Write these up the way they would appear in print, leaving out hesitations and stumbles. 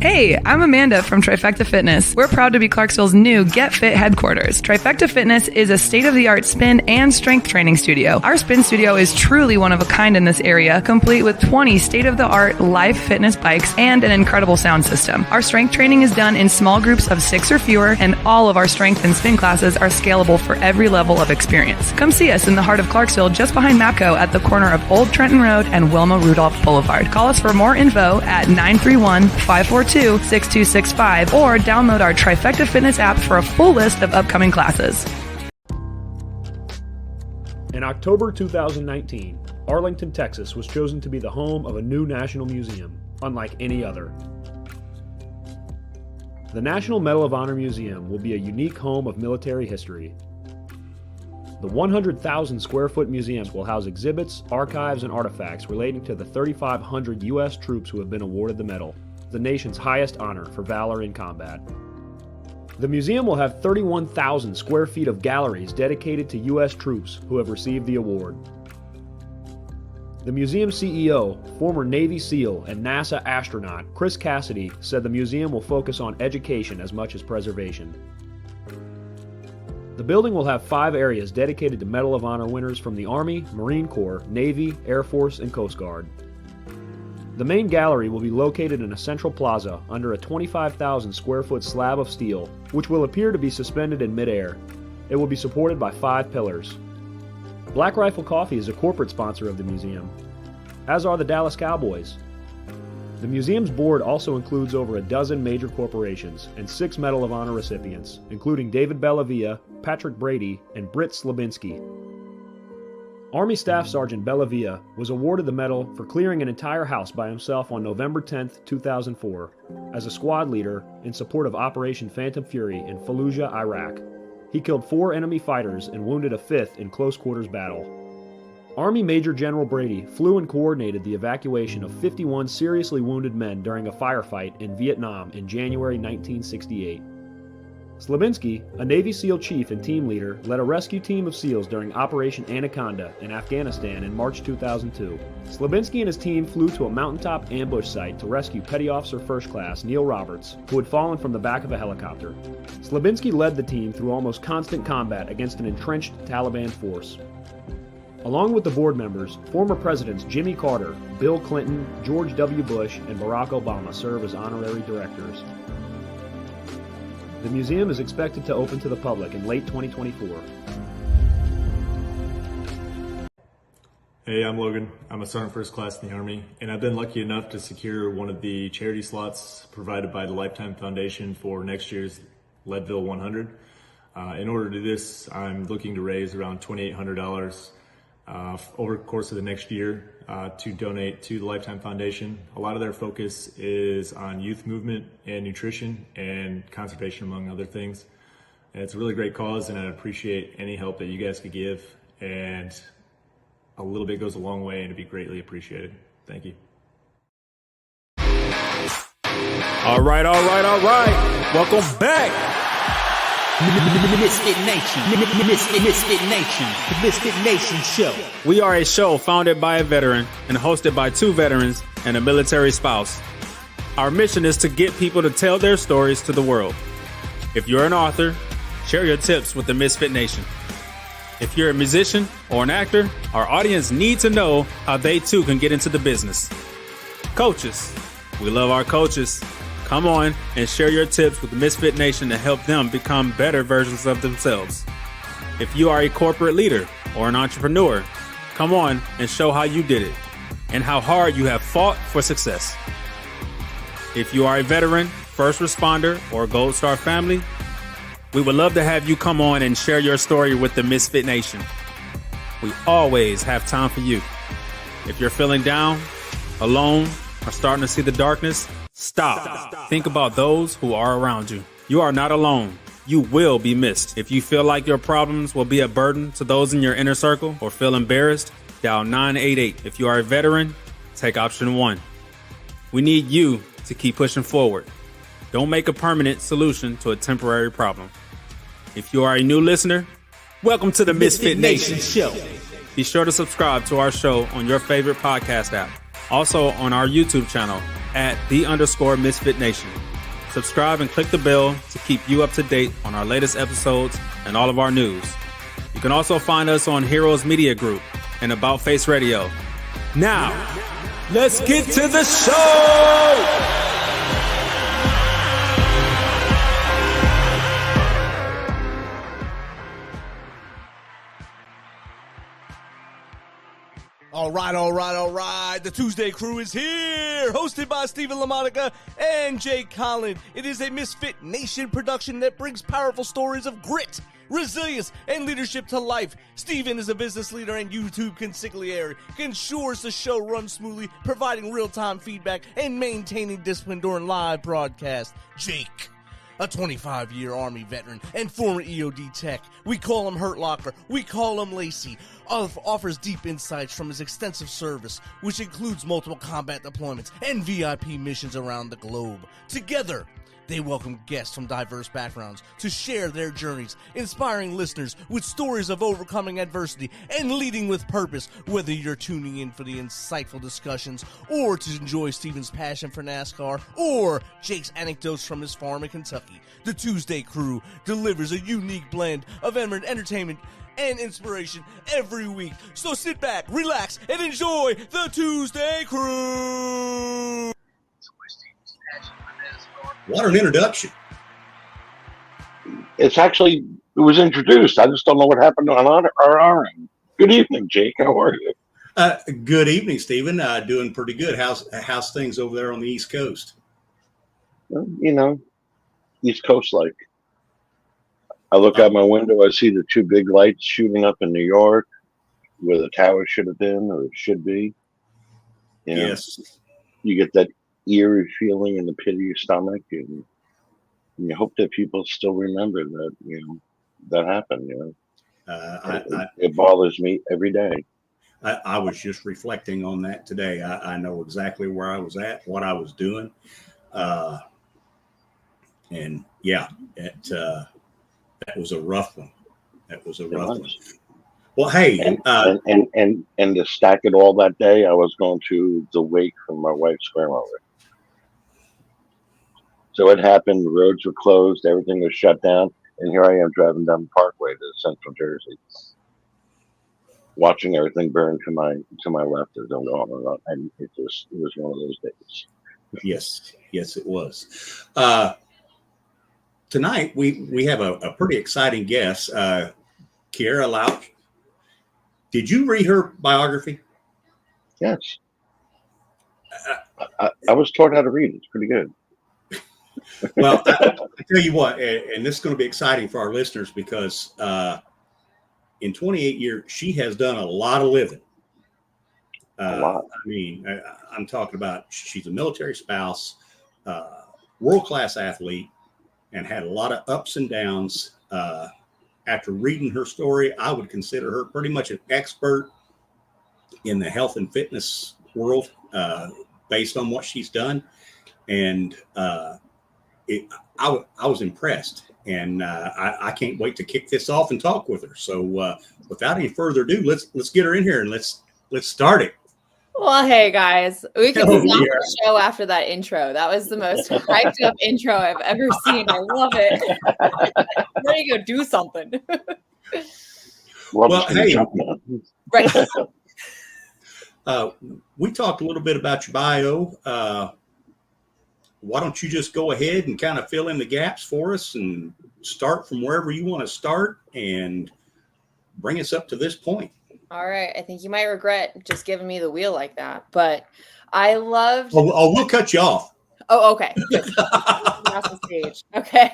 Hey, I'm Amanda from Trifecta Fitness. We're proud to be Clarksville's new Get Fit headquarters. Trifecta Fitness is a state-of-the-art spin and strength training studio. Our spin studio is truly one of a kind in this area, complete with 20 state-of-the-art live fitness bikes and an incredible sound system. Our strength training is done in small groups of 6 or fewer, and all of our strength and spin classes are scalable for every level of experience. Come see us in the heart of Clarksville, just behind MAPCO at the corner of Old Trenton Road and Wilma Rudolph Boulevard. Call us for more info at 931-542-6265 or download our Trifecta Fitness app for a full list of upcoming classes. In October 2019, Arlington, Texas was chosen to be the home of a new national museum, unlike any other. The National Medal of Honor Museum will be a unique home of military history. The 100,000 square foot museum will house exhibits, archives, and artifacts relating to the 3,500 U.S. troops who have been awarded the medal, the nation's highest honor for valor in combat. The museum will have 31,000 square feet of galleries dedicated to U.S. troops who have received the award. The museum CEO, former Navy SEAL and NASA astronaut Chris Cassidy, said the museum will focus on education as much as preservation. The building will have 5 areas dedicated to Medal of Honor winners from the Army, Marine Corps, Navy, Air Force, and Coast Guard. The main gallery will be located in a central plaza under a 25,000 square foot slab of steel, which will appear to be suspended in midair. It will be supported by 5 pillars. Black Rifle Coffee is a corporate sponsor of the museum, as are the Dallas Cowboys. The museum's board also includes over a dozen major corporations and 6 Medal of Honor recipients, including David Bellavia, Patrick Brady, and Britt Slabinski. Army Staff Sergeant Bellavia was awarded the medal for clearing an entire house by himself on November 10, 2004, as a squad leader in support of Operation Phantom Fury in Fallujah, Iraq. He killed 4 enemy fighters and wounded a 5th in close quarters battle. Army Major General Brady flew and coordinated the evacuation of 51 seriously wounded men during a firefight in Vietnam in January 1968. Slabinski, a Navy SEAL chief and team leader, led a rescue team of SEALs during Operation Anaconda in Afghanistan in March 2002. Slabinski and his team flew to a mountaintop ambush site to rescue Petty Officer First Class Neil Roberts, who had fallen from the back of a helicopter. Slabinski led the team through almost constant combat against an entrenched Taliban force. Along with the board members, former presidents Jimmy Carter, Bill Clinton, George W. Bush, and Barack Obama serve as honorary directors. The museum is expected to open to the public in late 2024. Hey, I'm Logan. I'm a Sergeant First Class in the Army, and I've been lucky enough to secure one of the charity slots provided by the Lifetime Foundation for next year's Leadville 100. In order to do this, I'm looking to raise around $2,800 over the course of the next year to donate to the Lifetime Foundation. A lot of their focus is on youth movement and nutrition and conservation, among other things. And it's a really great cause, and I appreciate any help that you guys could give. And a little bit goes a long way, and it'd be greatly appreciated. Thank you. All right. Welcome back. MisFitNation, the MisFitNation show. We are a show founded by a veteran and hosted by 2 veterans and a military spouse. Our mission is to get people to tell their stories to the world. If you're an author, share your tips with the MisFitNation. If you're a musician or an actor, our audience needs to know how they too can get into the business. Coaches, we love our coaches. Come on and share your tips with the MisFitNation to help them become better versions of themselves. If you are a corporate leader or an entrepreneur, come on and show how you did it and how hard you have fought for success. If you are a veteran, first responder, or Gold Star family, we would love to have you come on and share your story with the MisFitNation. We always have time for you. If you're feeling down, alone, or starting to see the darkness, Stop. Think about those who are around you. You are not alone. You will be missed. If you feel like your problems will be a burden to those in your inner circle or feel embarrassed, dial 988. If you are a veteran, take option 1. We need you to keep pushing forward. Don't make a permanent solution to a temporary problem. If you are a new listener, welcome to the MisFitNation show. Be sure to subscribe to our show on your favorite podcast app. Also on our YouTube channel at @the_MisFitNation. Subscribe and click the bell to keep you up to date on our latest episodes and all of our news. You can also find us on Heroes Media Group and About Face Radio. Now, let's get to the show! All right. The ToosDay Crue is here, hosted by Stephen LaMonica and Jake Collin. It is a MisFitNation production that brings powerful stories of grit, resilience, and leadership to life. Stephen is a business leader and YouTube consigliere. He ensures the show runs smoothly, providing real-time feedback and maintaining discipline during live broadcasts. Jake, a 25-year Army veteran and former EOD tech. We call him Hurt Locker. We call him Lacey. Offers deep insights from his extensive service, which includes multiple combat deployments and VIP missions around the globe. Together, they welcome guests from diverse backgrounds to share their journeys, inspiring listeners with stories of overcoming adversity and leading with purpose. Whether you're tuning in for the insightful discussions, or to enjoy Steven's passion for NASCAR, or Jake's anecdotes from his farm in Kentucky, the ToosDay Crue delivers a unique blend of entertainment and inspiration every week. So sit back, relax, and enjoy the ToosDay Crue! What an introduction. It was introduced. I just don't know what happened on our end. Good evening, Jake. How are you? Good evening, Stephen. Doing pretty good. How's things over there on the East Coast? Well, East Coast like. I look out my window, I see the two big lights shooting up in New York where the tower should have been or should be. Yes. You get that eerie feeling in the pit of your stomach, and you hope that people still remember that, that happened. It bothers me every day. I was just reflecting on that today. I know exactly where I was at, what I was doing. And yeah, that was a rough one. Well, hey, and to stack it all that day, I was going to the wake from my wife's grandmother. So it happened. The roads were closed. Everything was shut down, and here I am driving down the Parkway to Central Jersey, watching everything burn to my left as I'm going. And it was one of those days. Yes, it was. Tonight we have a pretty exciting guest, Kiara Loucks. Did you read her biography? Yes. I was taught how to read. It's pretty good. Well, I tell you what, and this is going to be exciting for our listeners because in 28 years, she has done a lot of living. A lot. I mean, I'm talking about she's a military spouse, world-class athlete, and had a lot of ups and downs. After reading her story, I would consider her pretty much an expert in the health and fitness world based on what she's done. And I was impressed. And I can't wait to kick this off and talk with her. So without any further ado, let's get her in here and let's start it. Well, hey guys, we can stop the show after that intro. That was the most hyped up intro I've ever seen. I love it. Ready to go do something. Well, hey, right. We talked a little bit about your bio. Why don't you just go ahead and kind of fill in the gaps for us and start from wherever you want to start and bring us up to this point. All right. I think you might regret just giving me the wheel like that, but I loved. Oh, we'll cut you off. Oh, okay. Off the stage. Okay.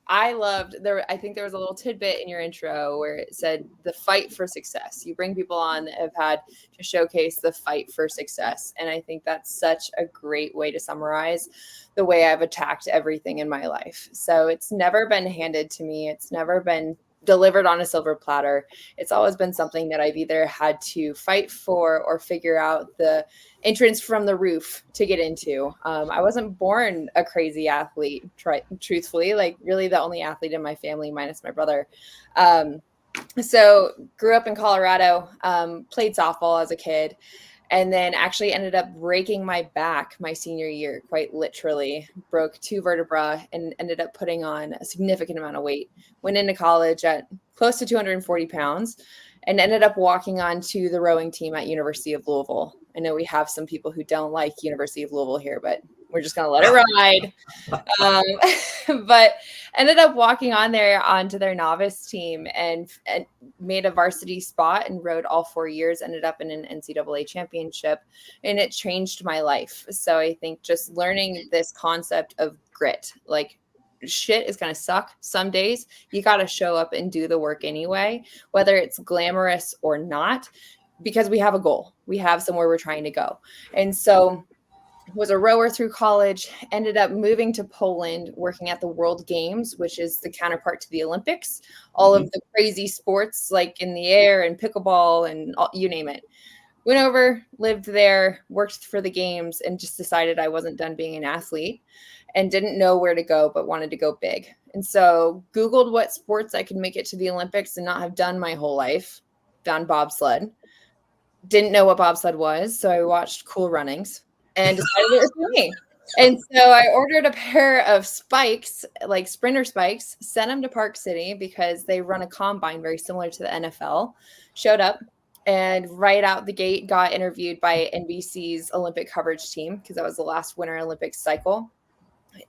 I loved there. I think there was a little tidbit in your intro where it said the fight for success. You bring people on that have had to showcase the fight for success. And I think that's such a great way to summarize the way I've attacked everything in my life. So it's never been handed to me. It's never been delivered on a silver platter. It's always been something that I've either had to fight for or figure out the entrance from the roof to get into. I wasn't born a crazy athlete, truthfully, like really the only athlete in my family minus my brother. So grew up in Colorado, played softball as a kid. and then actually ended up breaking my back my senior year, quite literally broke 2 vertebrae and ended up putting on a significant amount of weight. Went into college at close to 240 pounds and ended up walking on to the rowing team at University of Louisville. I know we have some people who don't like University of Louisville here, but we're just going to let it ride. But ended up walking on there onto their novice team and made a varsity spot and rowed all 4 years, ended up in an NCAA championship, and it changed my life. So I think just learning this concept of grit, like shit is going to suck some days. You got to show up and do the work anyway, whether it's glamorous or not, because we have a goal. We have somewhere we're trying to go. And so was a rower through college, ended up moving to Poland, working at the World Games, which is the counterpart to the Olympics, all of the crazy sports like in the air and pickleball and you name it. Went over, lived there, worked for the games, and just decided I wasn't done being an athlete and didn't know where to go, but wanted to go big. And so Googled what sports I could make it to the Olympics and not have done my whole life. Found bobsled. Didn't know what bobsled was, so I watched Cool Runnings and decided it was for me. And so I ordered a pair of spikes, like sprinter spikes, sent them to Park City because they run a combine very similar to the NFL. Showed up and right out the gate got interviewed by NBC's Olympic coverage team because that was the last Winter Olympics cycle.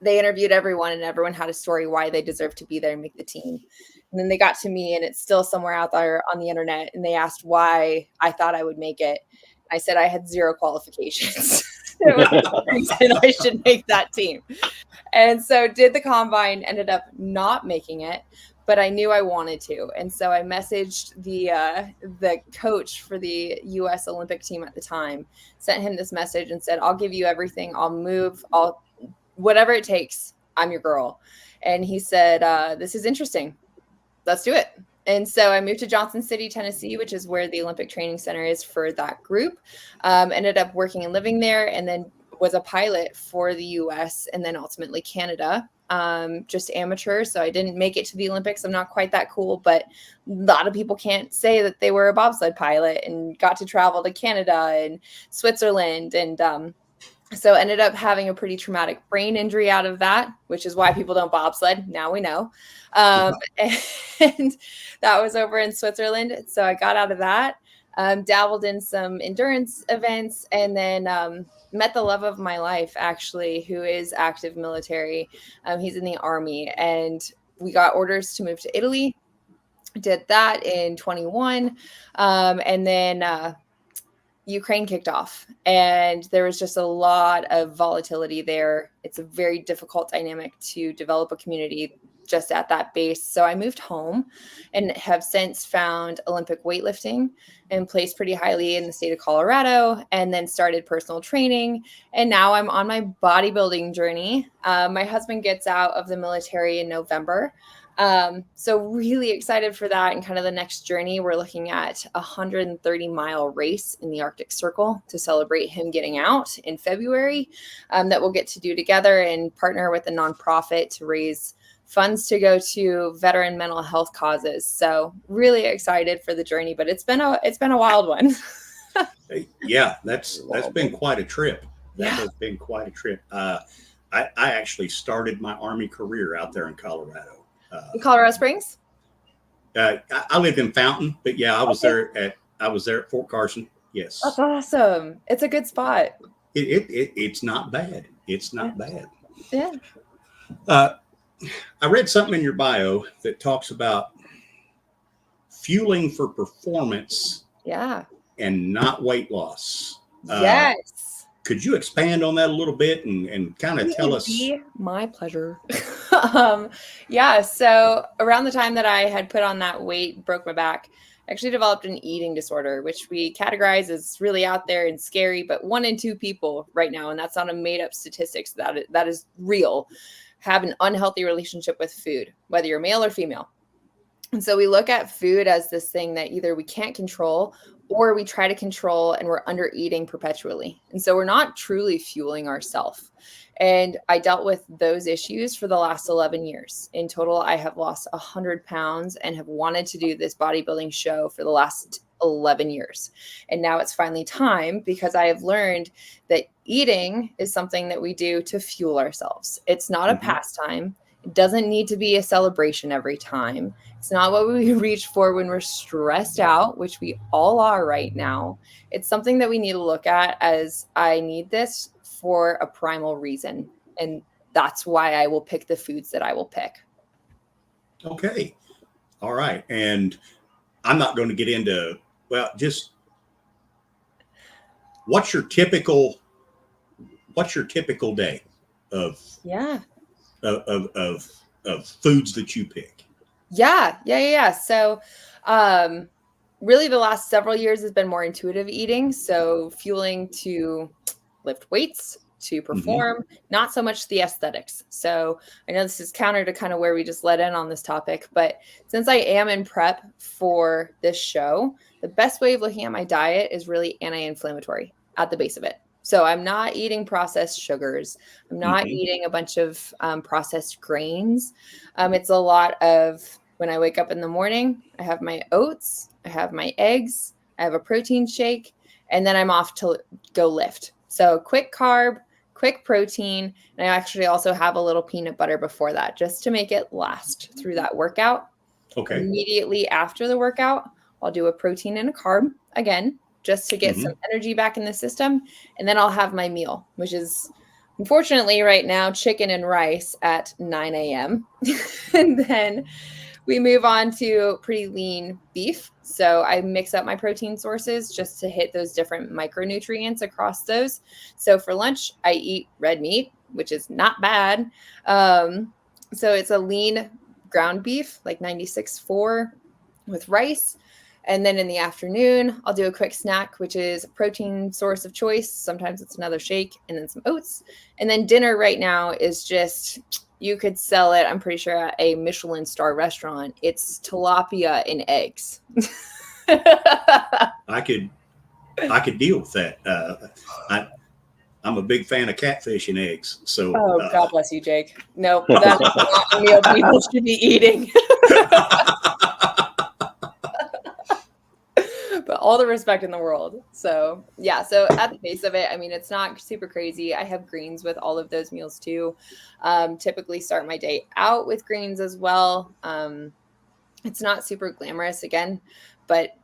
They interviewed everyone and everyone had a story why they deserved to be there and make the team. And then they got to me and it's still somewhere out there on the internet. And they asked why I thought I would make it. I said I had 0 qualifications. It was the reason I should make that team. And so did the combine, ended up not making it, but I knew I wanted to. And so I messaged the coach for the U.S. Olympic team at the time, sent him this message and said, I'll give you everything. I'll move. Whatever it takes. I'm your girl. And he said, this is interesting. Let's do it. And so I moved to Johnson City, Tennessee, which is where the Olympic Training Center is for that group. Ended up working and living there and then was a pilot for the US and then ultimately Canada, just amateur. So I didn't make it to the Olympics. I'm not quite that cool, but a lot of people can't say that they were a bobsled pilot and got to travel to Canada and Switzerland. And so ended up having a pretty traumatic brain injury out of that, which is why people don't bobsled. Now we know. And that was over in Switzerland. So I got out of that, dabbled in some endurance events, and then met the love of my life, actually, who is active military. He's in the Army. And we got orders to move to Italy. Did that in 21. And then Ukraine kicked off and there was just a lot of volatility there. It's a very difficult dynamic to develop a community just at that base. So I moved home and have since found Olympic weightlifting and placed pretty highly in the state of Colorado and then started personal training. And now I'm on my bodybuilding journey. My husband gets out of the military in November. So really excited for that and kind of the next journey. We're looking at a 130-mile race in the Arctic Circle to celebrate him getting out in February, that we'll get to do together and partner with a nonprofit to raise funds to go to veteran mental health causes. So really excited for the journey, but it's been a wild one. Yeah, that's been quite a trip. That has been quite a trip. I actually started my Army career out there in Colorado. In Colorado Springs? I live in Fountain, but yeah, I was there at Fort Carson. Yes. That's awesome. It's a good spot. It's not bad. It's not bad. Yeah. I read something in your bio that talks about fueling for performance. Yeah. And not weight loss. Yes. Could you expand on that a little bit and kind of tell us? My pleasure. Yeah. So around the time that I had put on that weight, broke my back, I actually developed an eating disorder, which we categorize as really out there and scary, but 1 in 2 people right now, and that's not a made up statistics, that is real, have an unhealthy relationship with food, whether you're male or female. And so we look at food as this thing that either we can't control or we try to control and we're under eating perpetually. And so we're not truly fueling ourselves. And I dealt with those issues for the last 11 years. In total, I have lost 100 pounds and have wanted to do this bodybuilding show for the last 11 years. And now it's finally time, because I have learned that eating is something that we do to fuel ourselves. It's not a pastime. It doesn't need to be a celebration every time. It's not what we reach for when we're stressed out, which we all are right now. It's something that we need to look at as, I need this for a primal reason. And that's why I will pick the foods that I will pick. Okay. All right. And I'm not going to get into, well, just what's your typical day of foods that you pick? Yeah. So, really the last several years has been more intuitive eating. So fueling to lift weights, to perform, not so much the aesthetics. So I know this is counter to kind of where we just let in on this topic, but since I am in prep for this show, the best way of looking at my diet is really anti-inflammatory at the base of it. So I'm not eating processed sugars. I'm not eating a bunch of processed grains. It's a lot of, when I wake up in the morning, I have my oats, I have my eggs, I have a protein shake, and then I'm off to go lift. So quick carb, quick protein, and I actually also have a little peanut butter before that, just to make it last through that workout. Okay. Immediately after the workout, I'll do a protein and a carb again, just to get some energy back in the system. And then I'll have my meal, which is unfortunately right now chicken and rice at 9 a.m. And then we move on to pretty lean beef. So I mix up my protein sources just to hit those different micronutrients across those. So for lunch, I eat red meat, which is not bad. So it's a lean ground beef, like 96.4 with rice. And then in the afternoon, I'll do a quick snack, which is a protein source of choice. Sometimes it's another shake and then some oats. And then dinner right now is just, you could sell it, I'm pretty sure, at a Michelin star restaurant. It's tilapia and eggs. I could deal with that. I'm a big fan of catfish and eggs. So God bless you, Jake. No, that's not a meal people should be eating. But all the respect in the world. So yeah, so at the base of it, I mean, it's not super crazy. I have greens with all of those meals too. Typically start my day out with greens as well. It's not super glamorous again, but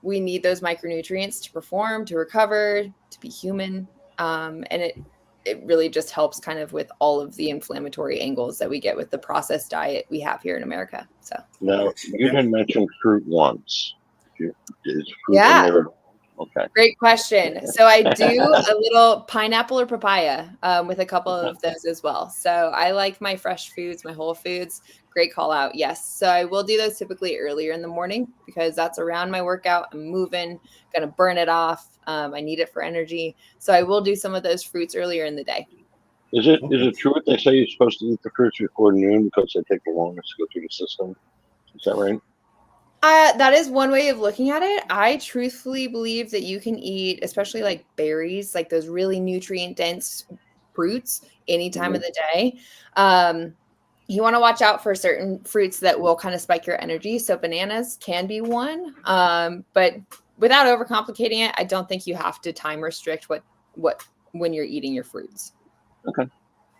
we need those micronutrients to perform, to recover, to be human. And it really just helps kind of with all of the inflammatory angles that we get with the processed diet we have here in America. So now, you didn't mention fruit once. Yeah. Okay. Great question. So I do a little pineapple or papaya with a couple of those as well. So I like my fresh foods, my whole foods. Great call out. Yes. So I will do those typically earlier in the morning because that's around my workout. I'm moving, going to burn it off. I need it for energy. So I will do some of those fruits earlier in the day. Is it true what they say you're supposed to eat the fruits before noon because they take the longest to go through the system? Is that right? That is one way of looking at it. I truthfully believe that you can eat, especially like berries, like those really nutrient dense fruits any time of the day. You want to watch out for certain fruits that will kind of spike your energy. So bananas can be one, but without overcomplicating it, I don't think you have to time restrict what when you're eating your fruits. Okay.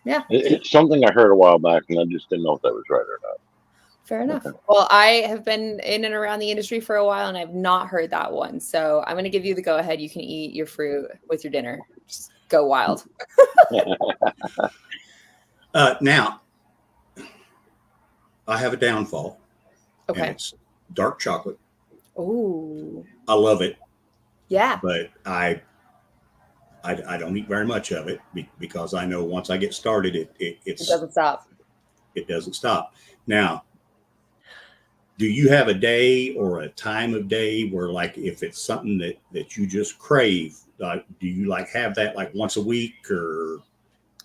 Yeah. It's something I heard a while back and I just didn't know if that was right or not. Fair enough. Okay. Well, I have been in and around the industry for a while and I've not heard that one. So I'm going to give you the go ahead. You can eat your fruit with your dinner. Just go wild. Now, I have a downfall. Okay. And it's dark chocolate. Ooh. I love it. Yeah. But I don't eat very much of it because I know once I get started, it doesn't stop. It doesn't stop. Now, do you have a day or a time of day where, like, if it's something that you just crave, do you like have that like once a week or?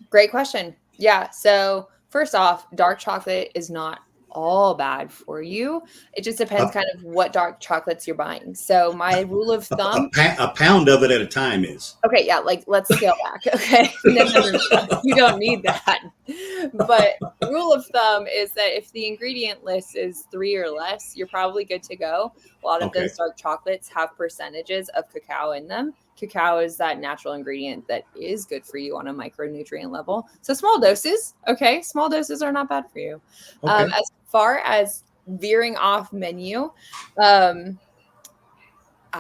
Great question. Yeah. So first off, dark chocolate is not all bad for you. It just depends kind of what dark chocolates you're buying. So my rule of thumb, a pound of it at a time is. Okay. Yeah. Like let's scale back. Okay. No, you don't need that. But rule of thumb is that if the ingredient list is 3 or less, you're probably good to go. A lot of those dark chocolates have percentages of cacao in them. Cacao is that natural ingredient that is good for you on a micronutrient level. So small doses, okay? Small doses are not bad for you. As far as veering off menu, I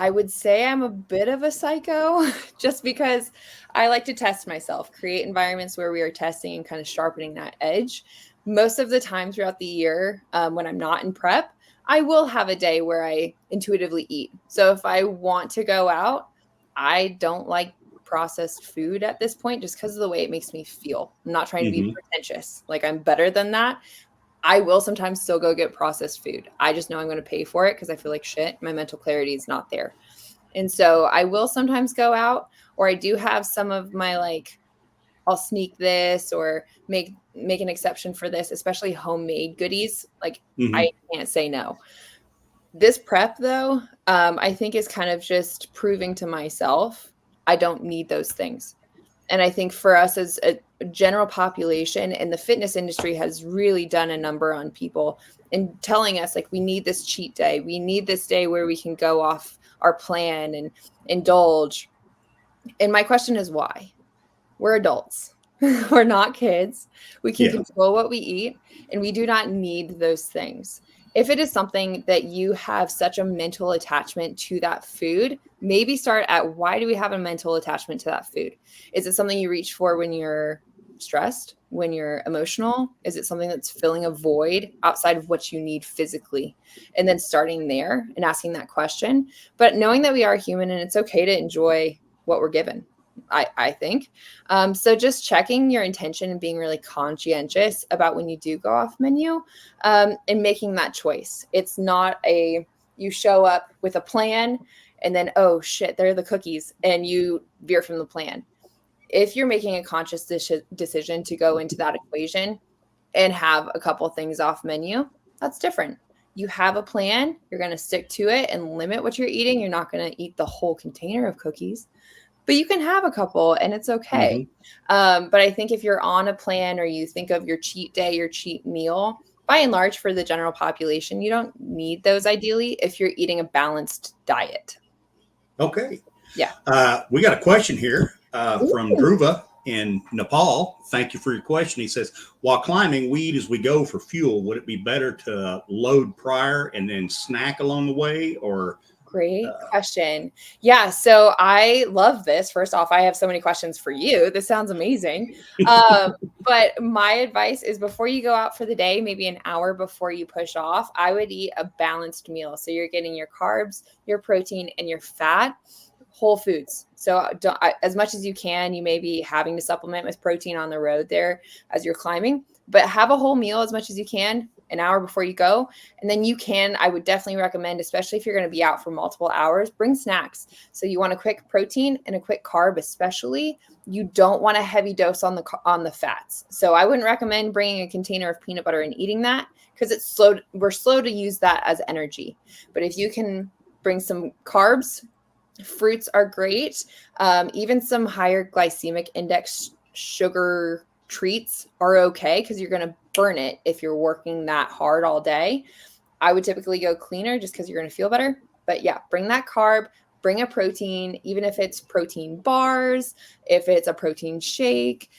would say I'm a bit of a psycho just because I like to test myself, create environments where we are testing and kind of sharpening that edge. Most of the time throughout the year, when I'm not in prep, I will have a day where I intuitively eat. So if I want to go out, I don't like processed food at this point just because of the way it makes me feel. I'm not trying to be pretentious. Like, I'm better than that. I will sometimes still go get processed food. I just know I'm going to pay for it because I feel like shit. My mental clarity is not there. And so I will sometimes go out, or I do have some of my, like, I'll sneak this or make an exception for this, especially homemade goodies. Like, I can't say no. This prep, though, I think is kind of just proving to myself I don't need those things. And I think for us as a general population, and the fitness industry has really done a number on people and telling us, like, we need this cheat day. We need this day where we can go off our plan and indulge. And my question is why? We're adults. We're not kids. We can control what we eat, and we do not need those things. If it is something that you have such a mental attachment to that food, maybe start at, why do we have a mental attachment to that food? Is it something you reach for when you're stressed, when you're emotional? Is it something that's filling a void outside of what you need physically? And then starting there and asking that question, but knowing that we are human and it's okay to enjoy what we're given. I think. So just checking your intention and being really conscientious about when you do go off menu, and making that choice. It's not you show up with a plan and then, oh shit, there are the cookies, and you veer from the plan. If you're making a conscious decision to go into that equation and have a couple things off menu, that's different. You have a plan, you're going to stick to it and limit what you're eating. You're not going to eat the whole container of cookies, but you can have a couple and it's okay. But I think if you're on a plan, or you think of your cheat day, your cheat meal, by and large for the general population, you don't need those ideally if you're eating a balanced diet. Okay. Yeah. We got a question here from Dhruva in Nepal. Thank you for your question. He says, while climbing, we eat as we go for fuel. Would it be better to load prior and then snack along the way, or... Great question. Yeah. So I love this. First off, I have so many questions for you. This sounds amazing. But my advice is, before you go out for the day, maybe an hour before you push off, I would eat a balanced meal. So you're getting your carbs, your protein, and your fat, whole foods. So as much as you can, you may be having to supplement with protein on the road there as you're climbing, but have a whole meal as much as you can an hour before you go. And then I would definitely recommend, especially if you're going to be out for multiple hours, bring snacks. So you want a quick protein and a quick carb, especially. You don't want a heavy dose on the fats. So I wouldn't recommend bringing a container of peanut butter and eating that, because we're slow to use that as energy. But if you can bring some carbs, fruits are great. Even some higher glycemic index sugar treats are okay, because you're going to burn it if you're working that hard all day. I would typically go cleaner just because you're going to feel better. But yeah, bring that carb, bring a protein, even if it's protein bars, if it's a protein shake.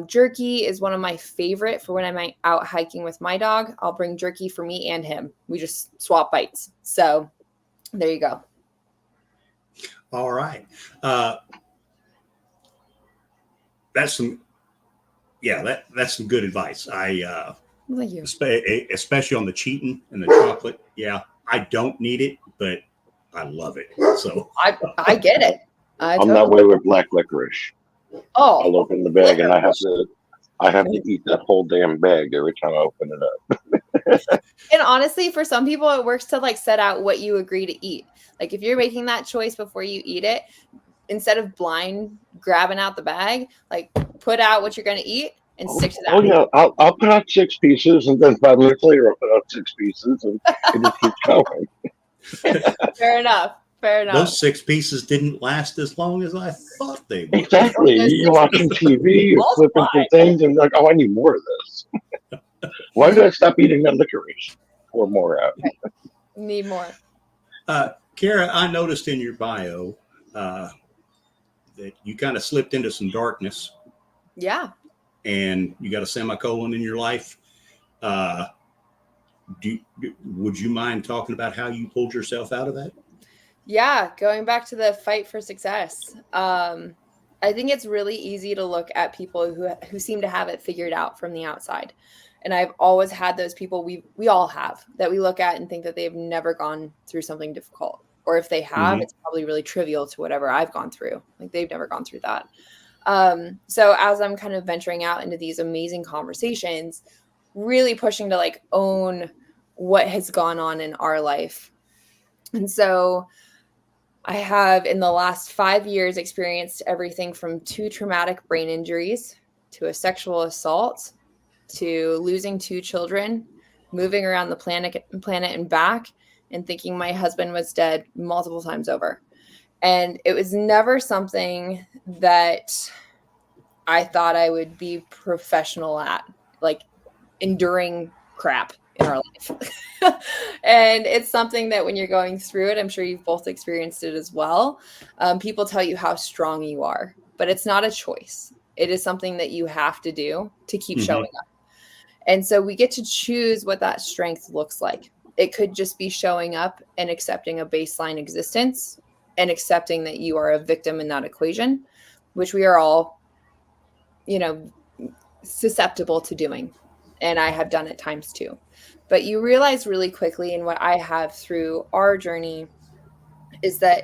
Jerky is one of my favorite for when I'm out hiking with my dog. I'll bring jerky for me and him. We just swap bites. So there you go. All right. That's some good advice. Thank you. Especially on the cheating and the chocolate. Yeah, I don't need it, but I love it. So I get it. I'm that way with black licorice. Oh, I'll open the bag and I have to eat that whole damn bag every time I open it up. And honestly, for some people, it works to like set out what you agree to eat. Like if you're making that choice before you eat it, instead of blind grabbing out the bag, like put out what you're going to eat and stick to that. Oh yeah, I'll put out 6 pieces, and then 5 minutes later I'll put out 6 pieces, and it just keeps going. Fair enough. Fair enough. Those 6 pieces didn't last as long as I thought they would. Exactly. You're watching TV, you're flipping through things, and you're like, oh, I need more of this. Why did I stop eating that licorice? Pour more out. Need more. Kiara, I noticed in your bio that you kind of slipped into some darkness. Yeah. And you got a semicolon in your life. Would you mind talking about how you pulled yourself out of that? Yeah, going back to the fight for success. I think it's really easy to look at people who seem to have it figured out from the outside. And I've always had those people we all have that we look at and think that they've never gone through something difficult. Or if they have, it's probably really trivial to whatever I've gone through. Like they've never gone through that. So as I'm kind of venturing out into these amazing conversations, really pushing to like own what has gone on in our life. And so I have in the last 5 years experienced everything from 2 traumatic brain injuries to a sexual assault to losing 2 children, moving around the planet and back, and thinking my husband was dead multiple times over. And it was never something that I thought I would be professional at, like enduring crap in our life. And it's something that when you're going through it, I'm sure you've both experienced it as well. People tell you how strong you are, but it's not a choice. It is something that you have to do to keep showing up. And so we get to choose what that strength looks like. It could just be showing up and accepting a baseline existence and accepting that you are a victim in that equation, which we are all, susceptible to doing. And I have done it times 2. But you realize really quickly, and what I have through our journey is that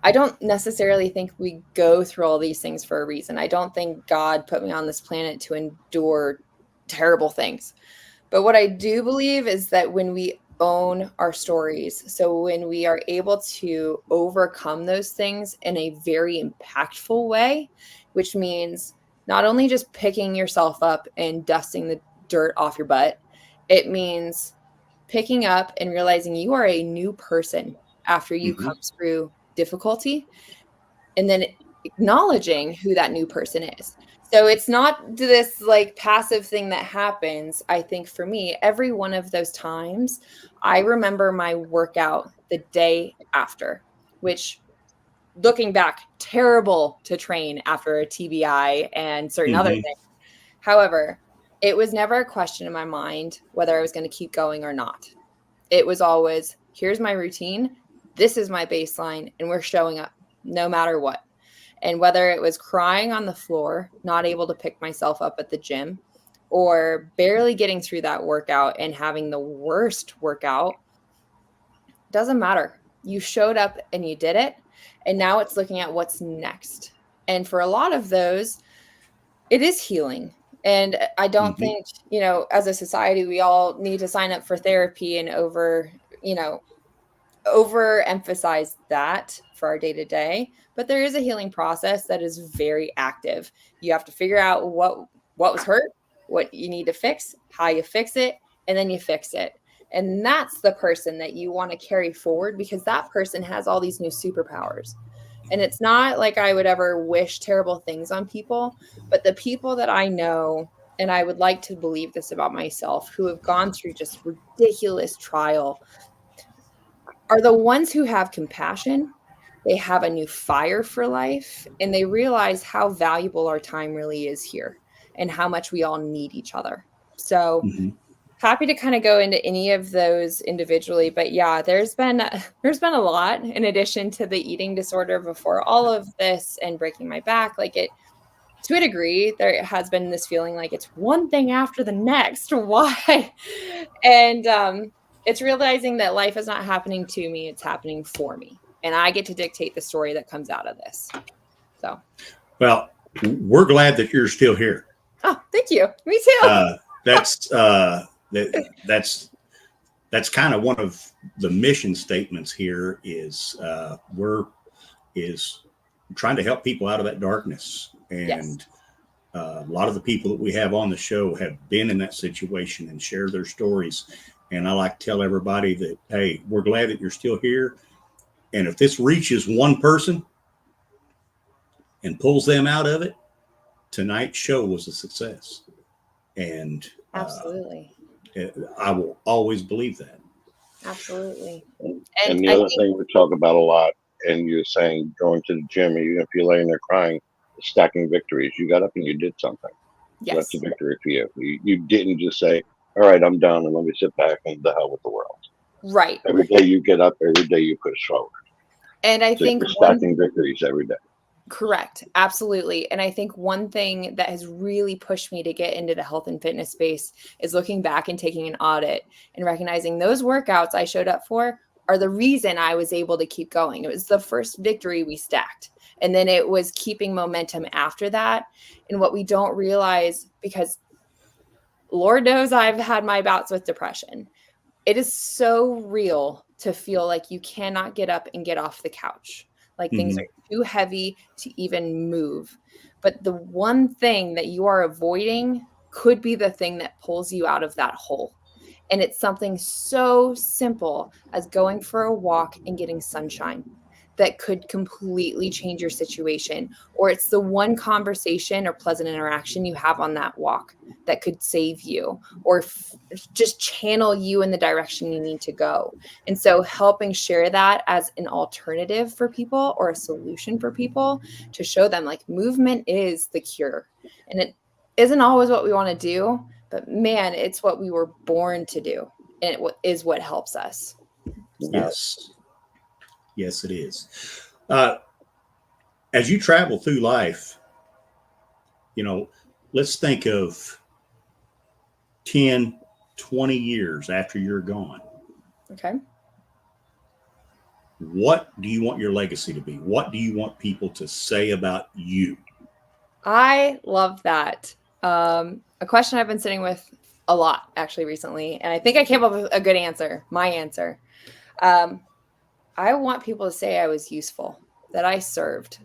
I don't necessarily think we go through all these things for a reason. I don't think God put me on this planet to endure terrible things. But what I do believe is that when we own our stories, so when we are able to overcome those things in a very impactful way, which means not only just picking yourself up and dusting the dirt off your butt, it means picking up and realizing you are a new person after you come through difficulty, and then acknowledging who that new person is. So it's not this like passive thing that happens. I think for me, every one of those times, I remember my workout the day after, which looking back, terrible to train after a TBI and certain other things. However, it was never a question in my mind whether I was going to keep going or not. It was always, here's my routine. This is my baseline, and we're showing up no matter what. And whether it was crying on the floor, not able to pick myself up at the gym, or barely getting through that workout and having the worst workout, doesn't matter. You showed up and you did it. And now it's looking at what's next. And for a lot of those, it is healing. And I don't think, as a society, we all need to sign up for therapy and overemphasize that for our day to day. But there is a healing process that is very active. You have to figure out what was hurt, what you need to fix, how you fix it, and then you fix it. And that's the person that you want to carry forward, because that person has all these new superpowers. And it's not like I would ever wish terrible things on people, but the people that I know, and I would like to believe this about myself, who have gone through just ridiculous trial, are the ones who have compassion. They have a new fire for life, and they realize how valuable our time really is here and how much we all need each other. So happy to kind of go into any of those individually, but yeah, there's been a lot in addition to the eating disorder before all of this and breaking my back. Like it, to a degree, there has been this feeling like it's one thing after the next. Why? And it's realizing that life is not happening to me, it's happening for me. And I get to dictate the story that comes out of this. So, well, we're glad that you're still here. Oh, thank you. Me too. That's kind of one of the mission statements here is we're trying to help people out of that darkness. And a lot of the people that we have on the show have been in that situation and share their stories. And I like to tell everybody that, hey, we're glad that you're still here. And if this reaches one person and pulls them out of it, tonight's show was a success. And Absolutely. I will always believe that. Absolutely. And the other thing we talk about a lot, and you're saying going to the gym, even if you're laying there crying, stacking victories. You got up and you did something. Yes. That's a victory for you. You didn't just say, all right, I'm done and let me sit back and the hell with the world. Right. Every day you get up, every day you push forward. And I So think you're stacking victories every day. Correct. Absolutely. And I think one thing that has really pushed me to get into the health and fitness space is looking back and taking an audit and recognizing those workouts I showed up for are the reason I was able to keep going. It was the first victory we stacked. And then it was keeping momentum after that. And what we don't realize, because Lord knows I've had my bouts with depression, it is so real to feel like you cannot get up and get off the couch. Like things are too heavy to even move. But the one thing that you are avoiding could be the thing that pulls you out of that hole. And it's something so simple as going for a walk and getting sunshine that could completely change your situation. Or it's the one conversation or pleasant interaction you have on that walk that could save you or just channel you in the direction you need to go. And so helping share that as an alternative for people or a solution for people to show them like movement is the cure. And it isn't always what we want to do, but man, it's what we were born to do. And it is what helps us. Yes. Yes, it is. As you travel through life, let's think of 10, 20 years after you're gone. Okay. What do you want your legacy to be? What do you want people to say about you? I love that. A question I've been sitting with a lot actually recently, and I think I came up with a good answer. My answer. I want people to say I was useful, that I served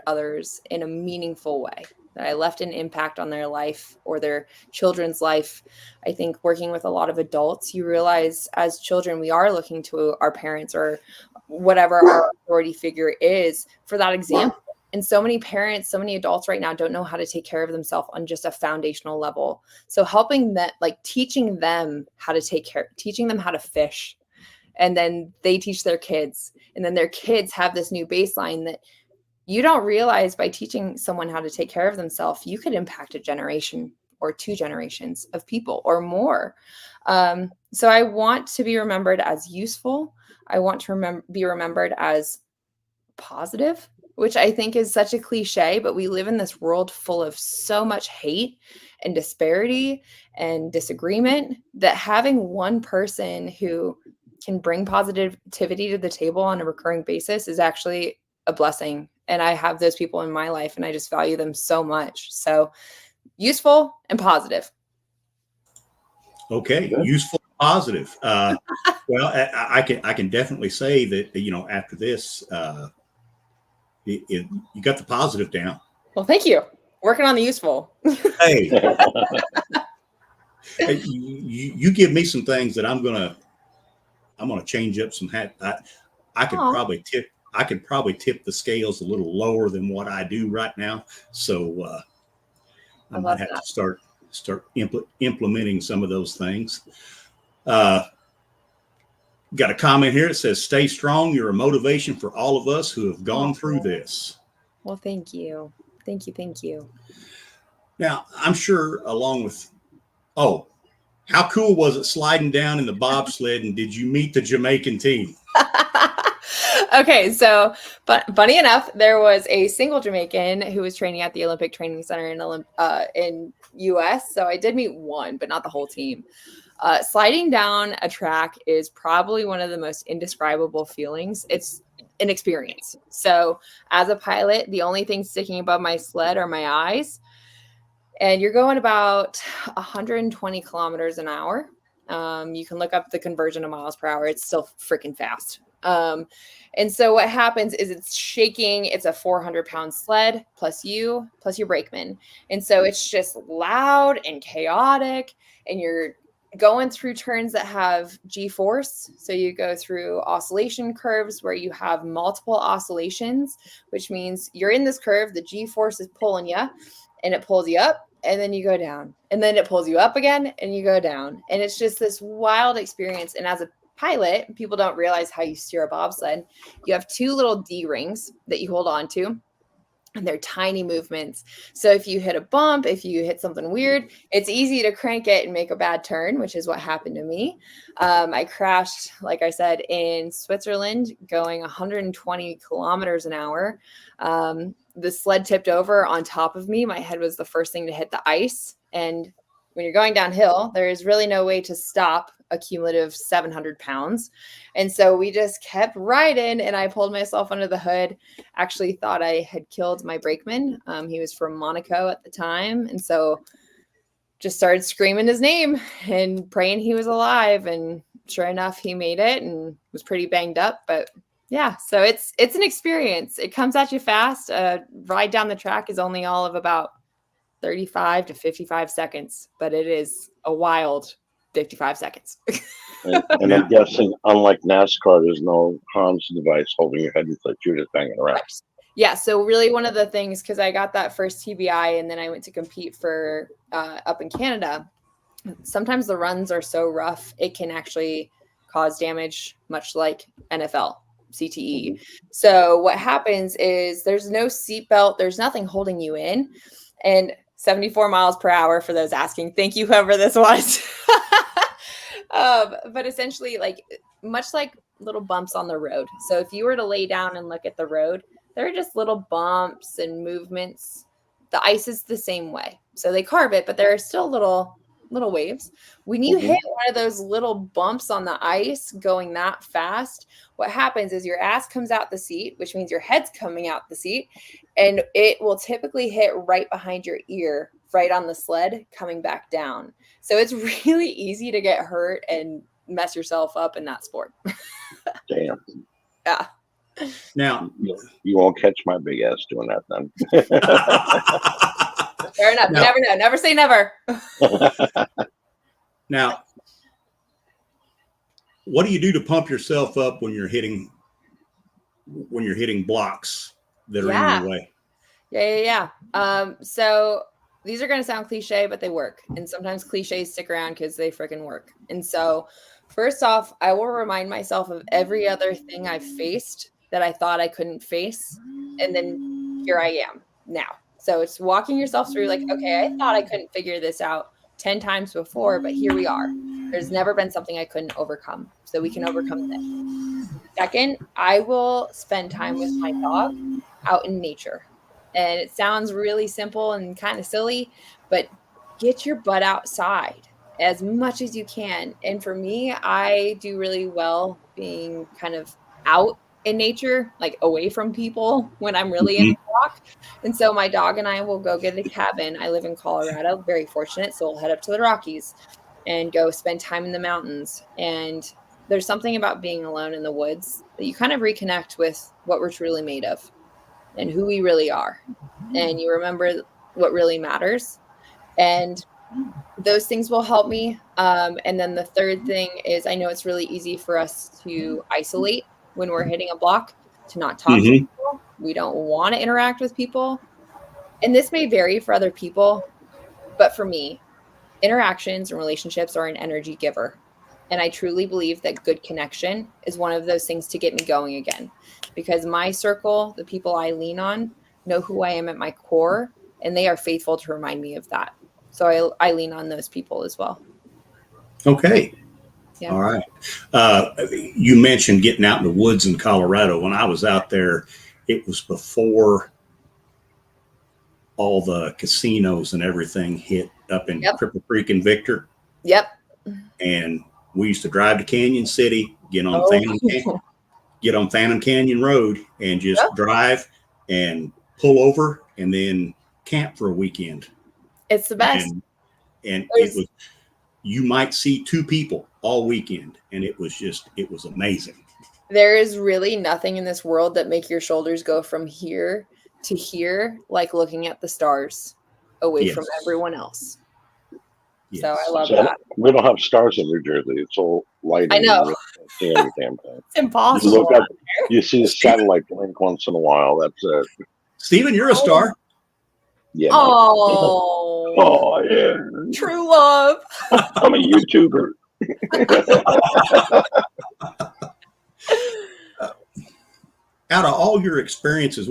others in a meaningful way, that I left an impact on their life or their children's life. I think working with a lot of adults, you realize as children, we are looking to our parents or whatever our authority figure is for that example. And so many parents, so many adults right now don't know how to take care of themselves on just a foundational level. So helping that, like teaching them how to take care, teaching them how to fish, and then they teach their kids, and then their kids have this new baseline that you don't realize by teaching someone how to take care of themselves, you could impact a generation or 2 generations of people or more. So I want to be remembered as useful. I want to be remembered as positive, which I think is such a cliche, but we live in this world full of so much hate and disparity and disagreement that having one person who can bring positivity to the table on a recurring basis is actually a blessing. And I have those people in my life and I just value them so much. So useful and positive. Okay. Useful, positive. Well, I can definitely say that, after this, you got the positive down. Well, thank you. Working on the useful. Hey, you give me some things that I'm gonna change up some hat. I could probably tip the scales a little lower than what I do right now. So I might have to start implementing some of those things. Got a comment here. It says, "Stay strong. You're a motivation for all of us who have gone through this." Well, thank you. Thank you. Thank you. Now, I'm sure along with, how cool was it sliding down in the bobsled, and did you meet the Jamaican team? Okay, so, but funny enough, there was a single Jamaican who was training at the Olympic Training Center in US. So I did meet one, but not the whole team. Sliding down a track is probably one of the most indescribable feelings. It's an experience. So as a pilot, the only thing sticking above my sled are my eyes. And you're going about 120 kilometers an hour. You can look up the conversion of miles per hour. It's still freaking fast. And so what happens is it's shaking. It's a 400-pound sled plus your brakeman. And so it's just loud and chaotic, and you're going through turns that have G-force. So you go through oscillation curves where you have multiple oscillations, which means you're in this curve, the G-force is pulling you, and it pulls you up, and then you go down. And then it pulls you up again, and you go down. And it's just this wild experience. And as a pilot, people don't realize how you steer a bobsled. You have 2 little D-rings that you hold on to. And they're tiny movements. So if you hit a bump, if you hit something weird, it's easy to crank it and make a bad turn, which is what happened to me. I crashed, like I said, in Switzerland going 120 kilometers an hour. The sled tipped over on top of me. My head was the first thing to hit the ice. And when you're going downhill, there is really no way to stop a cumulative 700 pounds. And so we just kept riding, and I pulled myself under the hood. Actually thought I had killed my brakeman. He was from Monaco at the time. And so just started screaming his name and praying he was alive. And sure enough, he made it and was pretty banged up. But yeah, so it's an experience. It comes at you fast. Ride down the track is only all of about 35 to 55 seconds, but it is a wild 55 seconds. and I'm guessing, unlike NASCAR, there's no comms device holding your head and foot. You're just banging around. Yeah. So really one of the things, because I got that first TBI and then I went to compete for up in Canada, sometimes the runs are so rough, it can actually cause damage, much like NFL, CTE. So what happens is there's no seatbelt, there's nothing holding you in. And 74 miles per hour for those asking. Thank you, whoever this was. But essentially, like much like little bumps on the road. So if you were to lay down and look at the road, there are just little bumps and movements. The ice is the same way. So they carve it, but there are still little waves. When you hit one of those little bumps on the ice going that fast, what happens is your ass comes out the seat, which means your head's coming out the seat, and it will typically hit right behind your ear, right on the sled coming back down. So it's really easy to get hurt and mess yourself up in that sport. Damn. Yeah. Now, you won't catch my big ass doing that then. Fair enough. Now, you never know. Never say never. Now, what do you do to pump yourself up when you're hitting blocks that are in your way? Yeah. So these are going to sound cliche, but they work. And sometimes cliches stick around because they freaking work. And so first off, I will remind myself of every other thing I've faced that I thought I couldn't face. And then here I am now. So it's walking yourself through like, okay, I thought I couldn't figure this out 10 times before, but here we are. There's never been something I couldn't overcome. So we can overcome this. Second, I will spend time with my dog out in nature. And it sounds really simple and kind of silly, but get your butt outside as much as you can. And for me, I do really well being kind of out in nature, like away from people when I'm really in a walk. And so my dog and I will go get a cabin. I live in Colorado, very fortunate. So we'll head up to the Rockies and go spend time in the mountains. And there's something about being alone in the woods that you kind of reconnect with what we're truly made of and who we really are. And you remember what really matters. And those things will help me. And then the third thing is I know it's really easy for us to isolate when we're hitting a block, to not talk to people. We don't want to interact with people. And this may vary for other people, but for me, interactions and relationships are an energy giver. And I truly believe that good connection is one of those things to get me going again. Because my circle, the people I lean on, know who I am at my core, and they are faithful to remind me of that. So I lean on those people as well. Okay. Yeah. All right. You mentioned getting out in the woods in Colorado. When I was out there, it was before all the casinos and everything hit up in Cripple Creek and Victor. Yep. And we used to drive to Canyon City, get on Phantom Canyon Road and just drive and pull over and then camp for a weekend. It's the best. And it was, you might see 2 people all weekend. And it was amazing. There is really nothing in this world that make your shoulders go from here to here, like looking at the stars away from everyone else. Yes. So I love So that. we don't have stars in New Jersey. It's all lighting. I know. You really can't see any damn thing. It's You impossible. look up, you see a satellite blink once in a while. That's it. Steven, you're a star. Yeah. Oh, Oh yeah. true love. I'm a YouTuber. Out of all your experiences,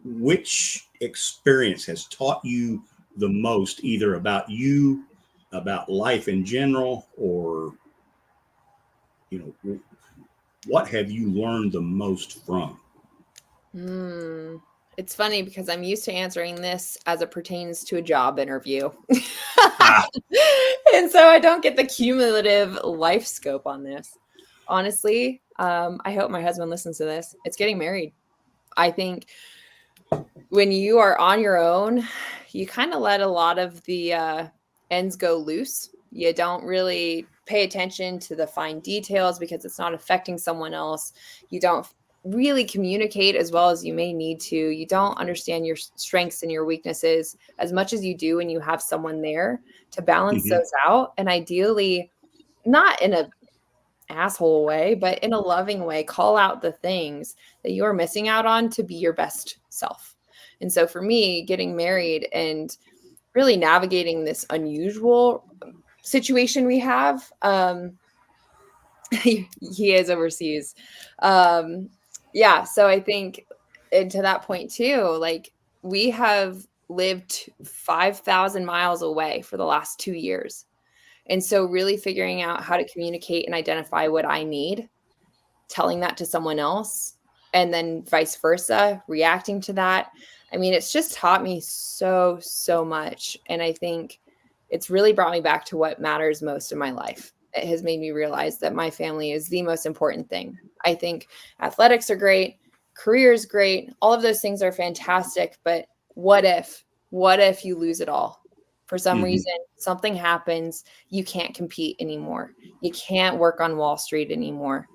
which experience has taught you the most, either about you, about life in general, or, what have you learned the most from? It's funny because I'm used to answering this as it pertains to a job interview. And so I don't get the cumulative life scope on this. Honestly, I hope my husband listens to this. It's getting married. I think when you are on your own, you kind of let a lot of the ends go loose. You don't really pay attention to the fine details because it's not affecting someone else. You don't really communicate as well as you may need to. You don't understand your strengths and your weaknesses as much as you do when you have someone there to balance those out. And ideally, not in a asshole way, but in a loving way, call out the things that you're missing out on to be your best self. And so for me, getting married and really navigating this unusual situation we have, he is overseas. Yeah. So I think, and to that point too, like we have lived 5,000 miles away for the last 2 years. And so really figuring out how to communicate and identify what I need, telling that to someone else, and then vice versa, reacting to that. I mean, it's just taught me so much. And I think it's really brought me back to what matters most in my life. It has made me realize that my family is the most important thing. I think athletics are great, career is great. All of those things are fantastic. But what if you lose it all? For some reason, something happens, you can't compete anymore. You can't work on Wall Street anymore.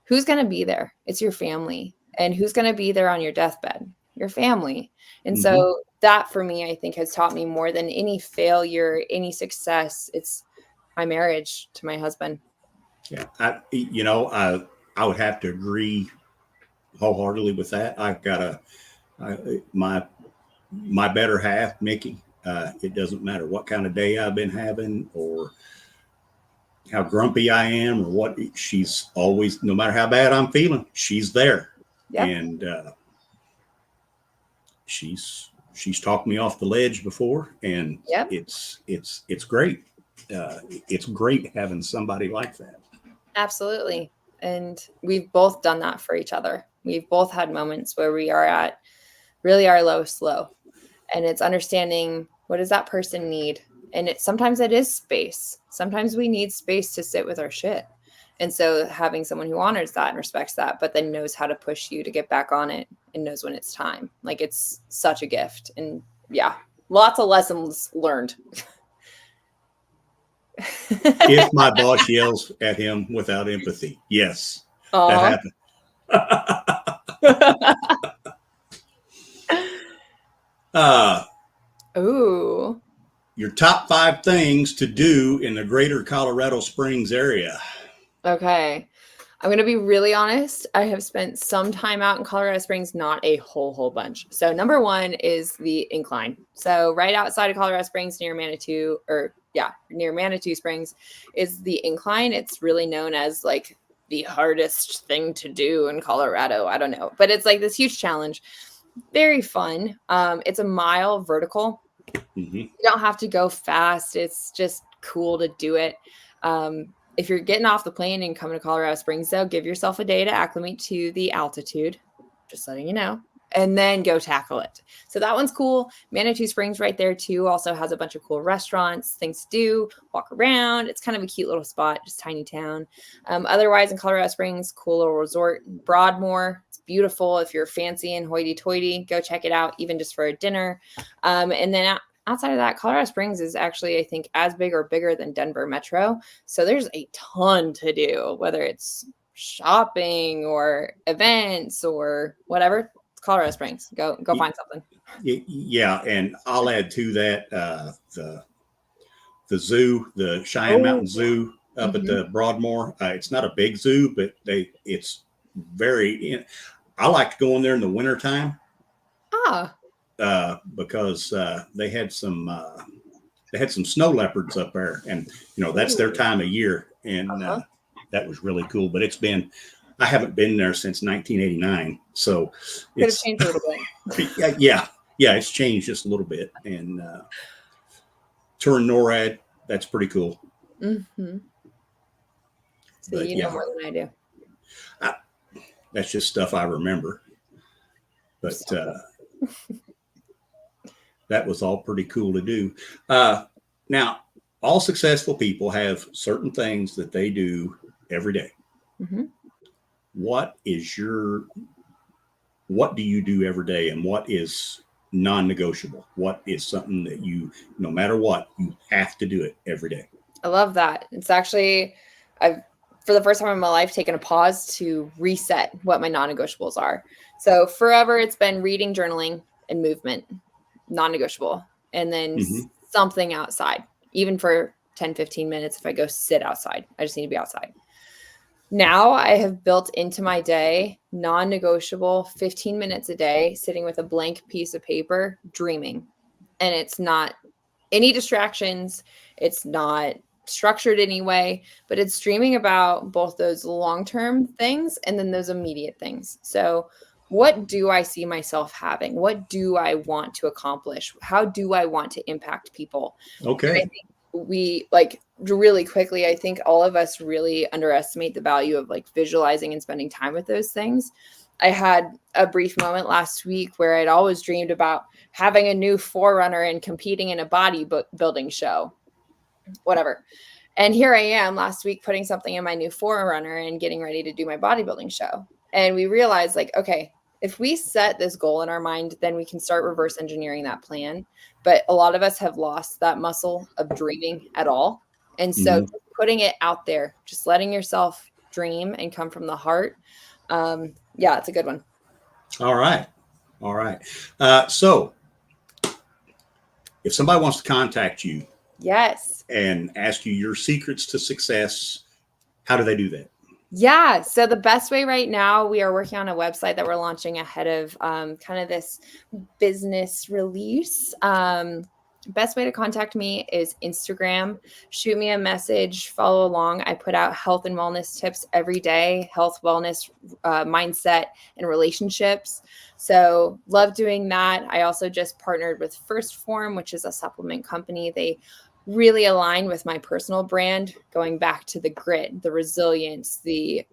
Who's going to be there? It's your family. And who's going to be there on your deathbed? Your family. And so that for me, I think has taught me more than any failure, any success. It's my marriage to my husband. Yeah. I would have to agree wholeheartedly with that. I've got my better half, Mickey. It doesn't matter what kind of day I've been having or how grumpy I am or what, she's always, no matter how bad I'm feeling, she's there. Yep. And she's talked me off the ledge before, and it's great. It's great having somebody like that. Absolutely. And we've both done that for each other. We've both had moments where we are at really our lowest low, and it's understanding, what does that person need? And sometimes it is space. Sometimes we need space to sit with our shit. And so having someone who honors that and respects that, but then knows how to push you to get back on it and knows when it's time. Like, it's such a gift. And yeah, lots of lessons learned. If my boss yells at him without empathy, yes, that happened. Ooh. Your top 5 things to do in the greater Colorado Springs area. Okay. I'm going to be really honest. I have spent some time out in Colorado Springs, not a whole bunch. So number 1 is the incline. So right outside of Colorado Springs near Manitou Springs is the incline. It's really known as like the hardest thing to do in Colorado. I don't know, but it's like this huge challenge. Very fun. It's a mile vertical. You don't have to go fast. It's just cool to do it. If you're getting off the plane and coming to Colorado Springs, though, give yourself a day to acclimate to the altitude. Just letting you know. And then go tackle it. So that one's cool. Manitou Springs right there, too, also has a bunch of cool restaurants, things to do, walk around. It's kind of a cute little spot, just tiny town. Otherwise, in Colorado Springs, cool little resort, Broadmoor. It's beautiful. If you're fancy and hoity-toity, go check it out, even just for a dinner. And then outside of that, Colorado Springs is actually, I think, as big or bigger than Denver Metro. So there's a ton to do, whether it's shopping or events or whatever. Colorado Springs. Go find something. Yeah, and I'll add to that the zoo, the Cheyenne Mountain Zoo up at the Broadmoor. It's not a big zoo, but it's very. I like to go in there in the wintertime. Because they had some snow leopards up there, and that's their time of year, and that was really cool. But I haven't been there since 1989, so could have changed a little bit. yeah, it's changed just a little bit. And touring NORAD, that's pretty cool. Mm-hmm. So but, you know more than I do. That's just stuff I remember, but. That was all pretty cool to do. Now, all successful people have certain things that they do every day. Mm-hmm. What do you do every day, and what is non-negotiable? What is something that no matter what, you have to do it every day? I love that. It's actually, I've, for the first time in my life, taken a pause to reset what my non-negotiables are. So forever, it's been reading, journaling, and movement. Non-negotiable. And then something outside, even for 10, 15 minutes. If I go sit outside, I just need to be outside. Now I have built into my day, non-negotiable 15 minutes a day, sitting with a blank piece of paper, dreaming. And it's not any distractions. It's not structured anyway, but it's dreaming about both those long-term things and then those immediate things. So what do I see myself having? What do I want to accomplish? How do I want to impact people? Okay. And I think we really quickly, I think all of us really underestimate the value of visualizing and spending time with those things. I had a brief moment last week where I'd always dreamed about having a new forerunner and competing in a bodybuilding show, whatever. And here I am last week putting something in my new forerunner and getting ready to do my bodybuilding show. And we realized okay, if we set this goal in our mind, then we can start reverse engineering that plan. But a lot of us have lost that muscle of dreaming at all. And so just putting it out there, just letting yourself dream and come from the heart. It's a good one. All right. So if somebody wants to contact you, yes, and ask you your secrets to success, how do they do that? Yeah. So the best way right now, we are working on a website that we're launching ahead of kind of this business release. Best way to contact me is Instagram. Shoot me a message, follow along. I put out health and wellness tips every day, health, wellness, mindset, and relationships. So love doing that. I also just partnered with First Form, which is a supplement company. They really align with my personal brand, going back to the grit, the resilience, the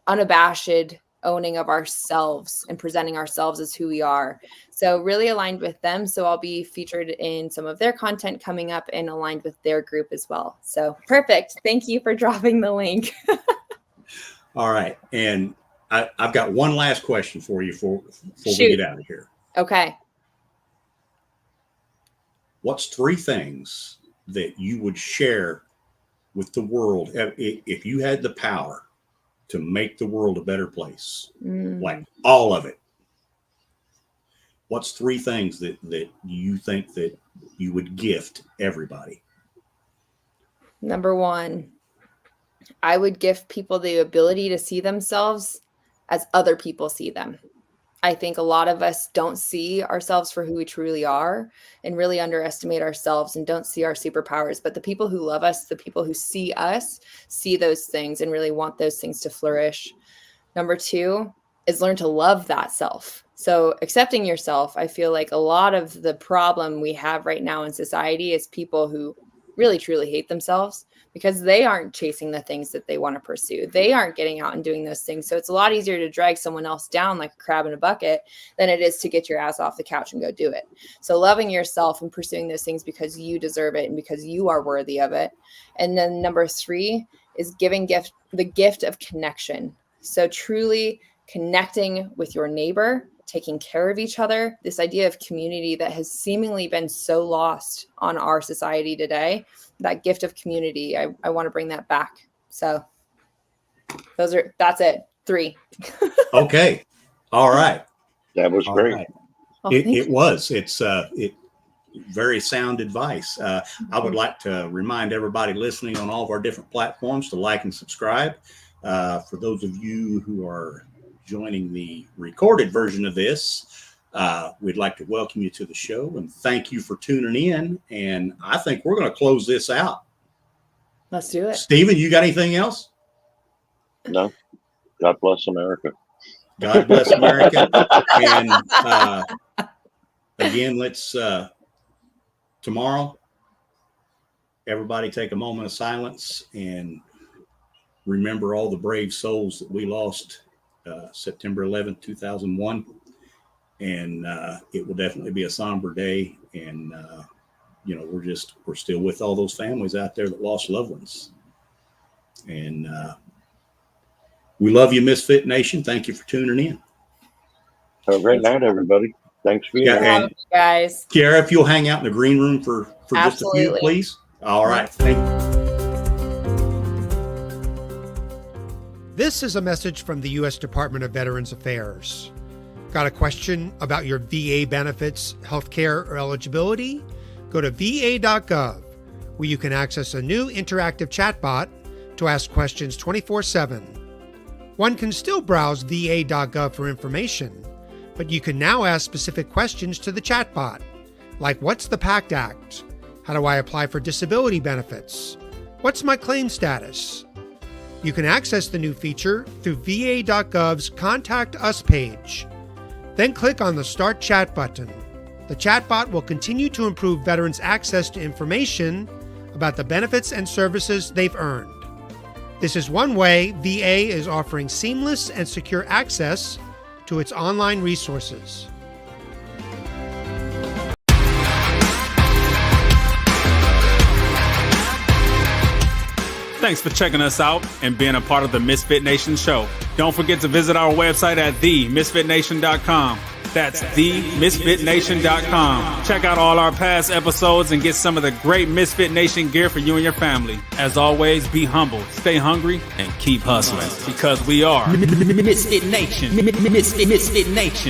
unabashed owning of ourselves and presenting ourselves as who we are. So really aligned with them. So I'll be featured in some of their content coming up and aligned with their group as well. So perfect. Thank you for dropping the link. All right. And I've got one last question for you before we get out of here. Okay. What's 3 things that you would share with the world if you had the power to make the world a better place, like all of it? What's 3 things that you think that you would gift everybody? Number 1, I would gift people the ability to see themselves as other people see them. I think a lot of us don't see ourselves for who we truly are and really underestimate ourselves and don't see our superpowers. But the people who love us, the people who see us, see those things and really want those things to flourish. Number 2 is learn to love that self. So accepting yourself, I feel like a lot of the problem we have right now in society is people who really truly hate themselves because they aren't chasing the things that they want to pursue. They aren't getting out and doing those things. So it's a lot easier to drag someone else down like a crab in a bucket than it is to get your ass off the couch and go do it. So loving yourself and pursuing those things because you deserve it and because you are worthy of it. And then number 3 is giving the gift of connection. So truly connecting with your neighbor, taking care of each other, this idea of community that has seemingly been so lost on our society today, that gift of community, I want to bring that back. So that's it. 3. Okay. All right. That was great. Right. It was. It's very sound advice. I would like to remind everybody listening on all of our different platforms to like and subscribe. For those of you who are joining the recorded version of this, we'd like to welcome you to the show and thank you for tuning in. And I think we're going to close this out. Let's do it. Steven, you got anything else? No. God bless America. God bless America. And again, let's tomorrow, everybody take a moment of silence and remember all the brave souls that we lost September 11th, 2001. And it will definitely be a somber day. And, we're still with all those families out there that lost loved ones. And we love you, Misfit Nation. Thank you for tuning in. Have a great night, everybody. Thanks for being here. Guys. Kiara, if you'll hang out in the green room for just a few, please. All right. Thank you. This is a message from the U.S. Department of Veterans Affairs. Got a question about your VA benefits, healthcare, or eligibility? Go to va.gov, where you can access a new interactive chatbot to ask questions 24/7. One can still browse va.gov for information, but you can now ask specific questions to the chatbot, like what's the PACT Act? How do I apply for disability benefits? What's my claim status? You can access the new feature through va.gov's Contact Us page. Then click on the Start Chat button. The chatbot will continue to improve veterans' access to information about the benefits and services they've earned. This is one way VA is offering seamless and secure access to its online resources. Thanks for checking us out and being a part of the Misfit Nation show. Don't forget to visit our website at themisfitnation.com. That's themisfitnation.com. Check out all our past episodes and get some of the great Misfit Nation gear for you and your family. As always, be humble, stay hungry, and keep hustling because we are Misfit Nation. Misfit Nation.